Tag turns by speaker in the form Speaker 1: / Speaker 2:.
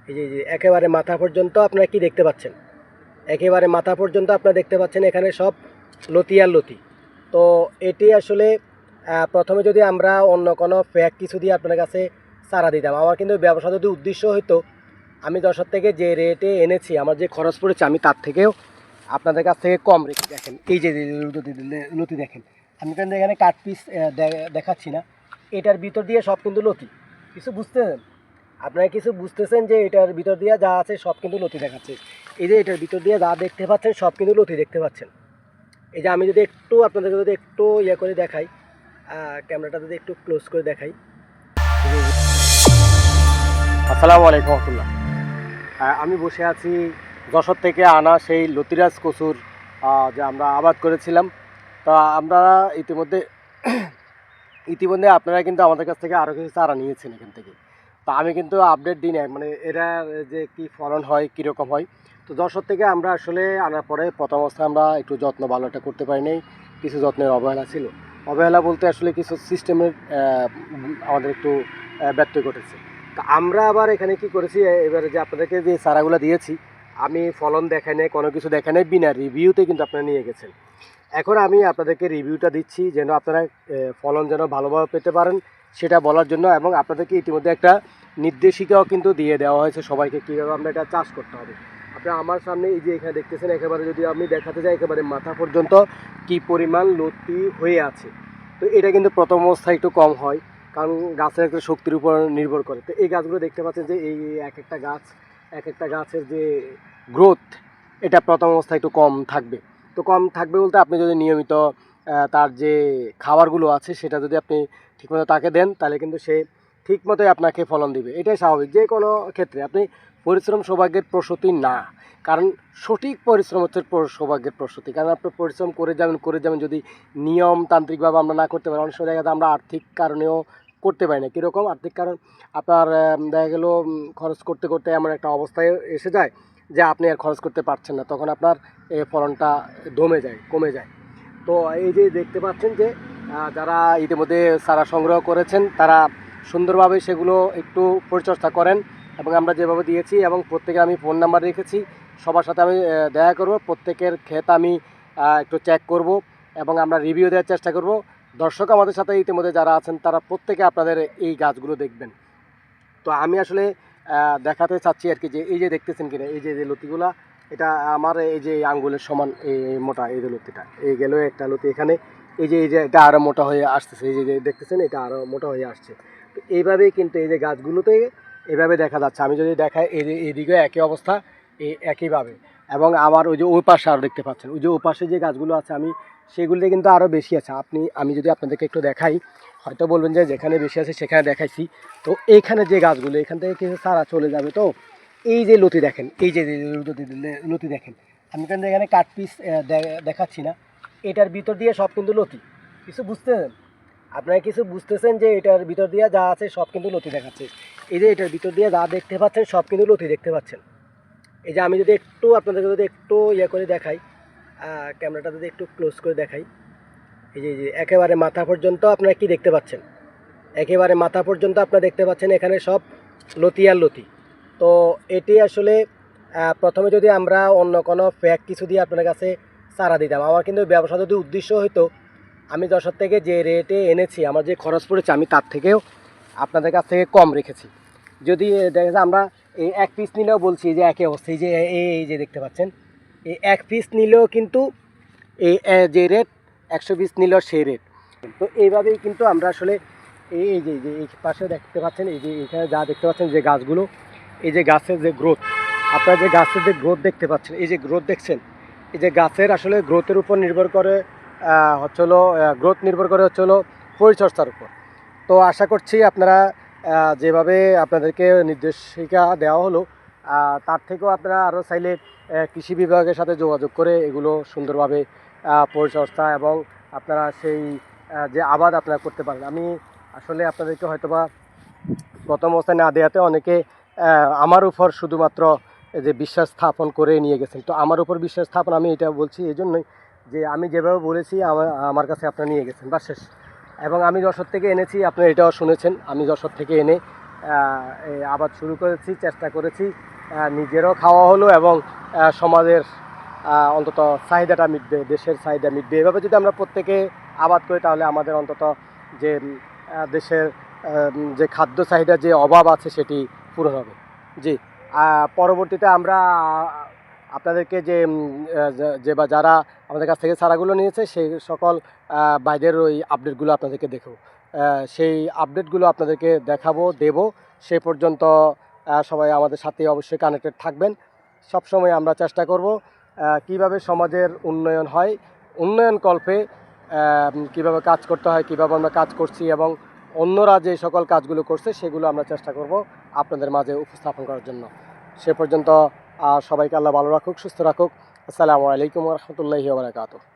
Speaker 1: এই যে একেবারে মাথা পর্যন্ত আপনারা কি দেখতে পাচ্ছেন, একেবারে মাথা পর্যন্ত আপনারা দেখতে পাচ্ছেন এখানে সব লতি আর লতি। তো এটি আসলে প্রথমে যদি আমরা অন্য কোনো ফ্যাক কিছু দিয়ে আপনার কাছে চারা দিতাম, আমার কিন্তু ব্যবসা যদি উদ্দেশ্য হতো, আমি যশোর থেকে যে রেটে এনেছি, আমার যে খরচ পড়েছে, আমি তার থেকেও আপনাদের কাছ থেকে কম রেখে দেখেন। এই যে লতি দেখেন, আমি কিন্তু এখানে কাট পিস দেখাচ্ছি না, এটার ভিতর দিয়ে সব কিন্তু লতি। কিছু বুঝতেছেন আপনারা, কিছু বুঝতেছেন যে এটার ভিতর দিয়ে যা আছে সব কিন্তু লতি দেখাচ্ছে। এই যে এটার ভিতর দিয়ে যা দেখতে পাচ্ছেন সব কিন্তু লতি দেখতে পাচ্ছেন। এই যে আমি যদি একটু আপনাদেরকে যদি একটু ইয়ে করে দেখাই, ক্যামেরাটা যদি একটু ক্লোজ করে দেখাই। আসসালামু আলাইকুম রহমতুল্লাহ। আমি বসে আছি যশোর থেকে আনা সেই লতিরাজ কচুর, যে আমরা আবাদ করেছিলাম। তা আমরা ইতিমধ্যে ইতিমধ্যে আপনারা কিন্তু আমাদের কাছ থেকে আরও কিছু চারা নিয়েছেন এখান থেকে। তা আমি কিন্তু আপডেট দিই না, মানে এরা যে কি ফলন হয়, কীরকম হয়। তো যশোর থেকে আমরা আসলে আনার পরে প্রথম অবস্থায় আমরা একটু যত্ন ভালো একটা করতে পারিনি, কিছু যত্নের অবহেলা ছিল। অবহেলা বলতে আসলে কিছু সিস্টেমের আমাদের একটু ব্যত্যয় ঘটেছে। তা আমরা আবার এখানে কি করেছি, এবারে যে আপনাদেরকে যে চারাগুলো দিয়েছি, আমি ফলন দেখাই নাই, কোনো কিছু দেখাই নাই, বিনা রিভিউতে কিন্তু আপনারা নিয়ে গেছেন। এখন আমি আপনাদেরকে রিভিউটা দিচ্ছি যেন আপনারা ফলন যেন ভালোভাবে পেতে পারেন সেটা বলার জন্য, এবং আপনাদেরকে ইতিমধ্যে একটা নির্দেশিকাও কিন্তু দিয়ে দেওয়া হয়েছে সবাইকে, কীভাবে আমরা এটা চাষ করতে হবে। আপনারা আমার সামনে এই যে এখানে দেখতেছেন, একেবারে যদি আমি দেখাতে যাই, একেবারে মাথা পর্যন্ত কি পরিমাণ লতি হয়ে আছে। তো এটা কিন্তু প্রথম অবস্থায় একটু কম হয়, কারণ গাছের একটা শক্তির উপর নির্ভর করে। তো এই গাছগুলো দেখতে পাচ্ছেন যে এই এক একটা গাছের যে গ্রোথ, এটা প্রথম অবস্থায় একটু কম থাকবে। তো কম থাকবে বলতে আপনি যদি নিয়মিত তার যে খাবারগুলো আছে সেটা যদি আপনি ঠিকমতো তাকে দেন, তাহলে কিন্তু সে ঠিকমতোই আপনাকে ফলন দিবে। এটাই স্বাভাবিক, যে কোনো ক্ষেত্রে আপনি পরিশ্রম সৌভাগ্যের প্রসূতি না, কারণ সঠিক পরিশ্রম হচ্ছে সৌভাগ্যের প্রসূতি। কারণ আপনি পরিশ্রম করে যাবেন যদি নিয়মতান্ত্রিকভাবে আমরা না করতে পারি, অনেক সময় দেখা যায় আমরা আর্থিক কারণেও করতে পারি না। কীরকম আর্থিক কারণ, আপনার দেখা গেল খরচ করতে করতে এমন একটা অবস্থায় এসে যায় যে আপনি আর খরচ করতে পারছেন না, তখন আপনার ফলনটা কমে যায়। তো এই যে দেখতে পাচ্ছেন যে যারা ইতিমধ্যে চারা সংগ্রহ করেছেন তারা সুন্দরভাবে সেগুলো একটু পরিচর্যা করেন, এবং আমরা যেভাবে দিয়েছি, এবং প্রত্যেকে আমি ফোন নাম্বার রেখেছি, সবার সাথে আমি দেখা করব, প্রত্যেকের ক্ষেত আমি একটু চেক করব, এবং আমরা রিভিউ দেওয়ার চেষ্টা করব। দর্শক আমাদের সাথে ইতিমধ্যে যারা আছেন তারা প্রত্যেকে আপনাদের এই গাছগুলো দেখবেন। তো আমি আসলে দেখাতে চাচ্ছি আর কি, যে এই যে দেখতেছেন কিনা, এই যে লতিগুলা, এটা আমার এই যে আঙ্গুলের সমান এই মোটা এই যে লতিটা, এই গেল একটা লতি এখানে, এই যে এটা আরও মোটা হয়ে আসতেছে, এই যে দেখতেছেন এটা আরও মোটা হয়ে আসছে। তো এইভাবেই কিন্তু এই যে গাছগুলোতে এইভাবে দেখা যাচ্ছে। আমি যদি দেখাই, এই যে এইদিকে একই অবস্থা, এই একইভাবে, এবং আবার ওই যে ওই পাশে আরও দেখতে পাচ্ছেন, ওই যে ওই পাশে যে গাছগুলো আছে আমি সেগুলিতে কিন্তু আরও বেশি আছে। আমি যদি আপনাদেরকে একটু দেখাই, হয়তো বলবেন যে যেখানে বেশি আছে সেখানে দেখাইছি। তো এইখানে যে গাছগুলো, এখান থেকে কিছু চারা চলে যাবে। তো এই যে লতি দেখেন, এই যে লতি দেখেন, আমি কিন্তু এখানে কাট পিস দেখাচ্ছি না, এটার ভিতর দিয়ে সব কিন্তু লতি। কিছু বুঝতেছেন আপনারা, কিছু বুঝতেছেন যে এটার ভিতর দিয়ে যা আছে সব কিন্তু লতি দেখাচ্ছে। এই যে এটার ভিতর দিয়ে যা দেখতে পাচ্ছেন সব কিন্তু লতি দেখতে পাচ্ছেন। এই যে আমি যদি একটু আপনাদেরকে যদি একটু ইয়ে করে দেখাই, ক্যামেরাটা যদি একটু ক্লোজ করে দেখাই, এই যে একেবারে মাথা পর্যন্ত আপনারা কি দেখতে পাচ্ছেন, একেবারে মাথা পর্যন্ত আপনারা দেখতে পাচ্ছেন এখানে সব লতি আর লতি। তো এটি আসলে প্রথমে যদি আমরা অন্য কোনো ফ্যাক কিছু দিয়ে আপনার কাছে চারা দিতাম, আমার কিন্তু ব্যবসা যদি উদ্দেশ্য হতো, আমি যশোর থেকে যে রেটে এনেছি, আমার যে খরচ পড়েছে, আমি তার থেকেও আপনাদের কাছ থেকে কম রেখেছি। যদি দেখা যায় আমরা এই এক পিস নিলেও বলছি যে একই অবস্থা, এই যে এই যে দেখতে পাচ্ছেন, এই এক পিস নিলেও কিন্তু এই যে রেট, 120 নিলেও সেই রেট। তো এইভাবেই কিন্তু আমরা আসলে এই যে এই পাশে দেখতে পাচ্ছেন, এই যে এখানে যা দেখতে পাচ্ছেন যে গাছগুলো, এই যে গাছের যে গ্রোথ, আপনারা যে গাছের যে গ্রোথ দেখতে পাচ্ছেন, এই যে গ্রোথ দেখছেন, এই যে গাছের আসলে গ্রোথের উপর নির্ভর করে গ্রোথ নির্ভর করে পরিচর্যার উপর। তো আশা করছি আপনারা যেভাবে আপনাদেরকে নির্দেশিকা দেওয়া হলো, তার থেকেও আপনারা আরও চাইলে কৃষি বিভাগের সাথে যোগাযোগ করে এগুলো সুন্দরভাবে পরিচর্যা এবং আপনারা সেই যে আবাদ আপনারা করতে পারেন। আমি আসলে আপনাদেরকে হয়তোবা প্রথম অবস্থায় না দেওয়াতে অনেকে আমার উপর শুধুমাত্র যে বিশ্বাস স্থাপন করে নিয়ে গেছেন। তো আমার উপর বিশ্বাস স্থাপন আমি এটা বলছি এই জন্যই যে আমি যেভাবে বলেছি আমার কাছে আপনারা নিয়ে গেছেন, বা শেষ। এবং আমি যশোর থেকে এনেছি, আপনারা এটাও শুনেছেন, আমি যশোর থেকে এনে এই আবাদ শুরু করেছি, চেষ্টা করেছি, নিজেরও খাওয়া হলো এবং সমাজের অন্তত চাহিদাটা মিটবে, দেশের চাহিদা মিটবে। এভাবে যদি আমরা প্রত্যেকে আবাদ করি তাহলে আমাদের অন্তত যে দেশের যে খাদ্য চাহিদা যে অভাব আছে সেটি পূরণ হবে। জি, পরবর্তীতে আমরা আপনাদেরকে যে যে বা যারা আমাদের কাছ থেকে চারাগুলো নিয়েছে সেই সকল বাইরের ওই আপডেটগুলো আপনাদেরকে দেখো, সেই আপডেটগুলো আপনাদেরকে দেখাবো, দেব। সেই পর্যন্ত সবাই আমাদের সাথে অবশ্যই কানেক্টেড থাকবেন। সবসময় আমরা চেষ্টা করব কিভাবে সমাজের উন্নয়ন হয়, উন্নয়ন কল্পে কিভাবে কাজ করতে হয়, কিভাবে আমরা কাজ করছি এবং অন্যরা যে সকল কাজগুলো করছে সেগুলো আমরা চেষ্টা করব আপনাদের মাঝে উপস্থাপন করার জন্য। সে পর্যন্ত সবাইকে আল্লাহ ভালো রাখুক, সুস্থ রাখুক। আসসালামু আলাইকুম ওয়া রাহমাতুল্লাহি ওয়া বারাকাতুহু।